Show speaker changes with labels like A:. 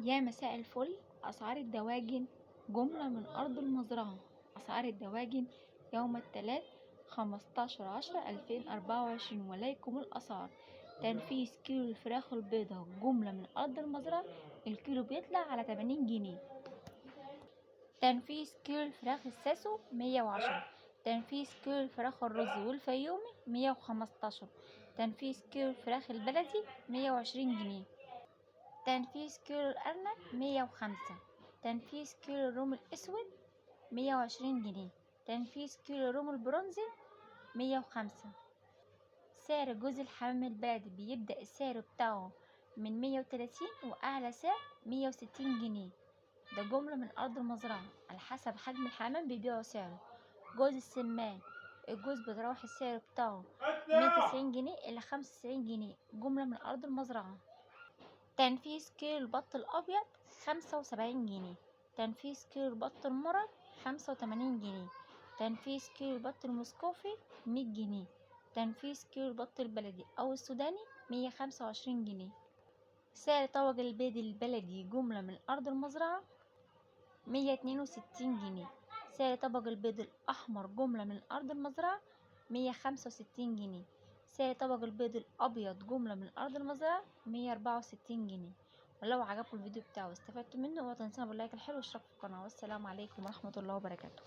A: يا مساء الفل. أسعار الدواجن جملة من أرض المزرعة. أسعار الدواجن يوم الثلاث 15/10/2024. وليكم الأسعار: تنفيذ كيلو الفراخ البيضاء جملة من أرض المزرعة، الكيلو بيطلع على 80 جنيه. تنفيذ كيلو الفراخ الساسو 110. تنفيذ كيلو الفراخ الرز والفيومي 115. تنفيذ كيلو الفراخ البلدي 120 جنيه. تنفيذ كيلو الأرنب 105. تنفيذ كيلو الروم الأسود 120 جنيه. تنفيذ كيلو الروم البرونزي 105. سعر جوز الحمام البلدي بيبدأ السعر بتاعه من 130 وأعلى سعر 160 جنيه. ده جملة من أرض المزرعة، على حسب حجم الحمام بيبيعوا سعره. جوز السمان الجوز بيتراوح السعر بتاعه من 90 جنيه إلى 95 جنيه، جملة من أرض المزرعة. تنفيذ كيلو البط الأبيض 75 جنيه. تنفيذ كيلو البط المرد 85 جنيه. تنفيذ كيلو البط المسكوفي 100 جنيه. تنفيذ كيلو البط البلدي أو السوداني 125 جنيه. سعر طبق البيض البلدي جملة من أرض المزرعة 162 جنيه. سعر طبق البيض الأحمر جملة من أرض المزرعة 165 جنيه. سعر طبق البيض الأبيض جملة من أرض المزرعة 164 جنيه. ولو عجبكم الفيديو بتاعي واستفدتوا منه اوعوا تنسونا باللايك الحلو والاشتراك في القناة. والسلام عليكم ورحمة الله وبركاته.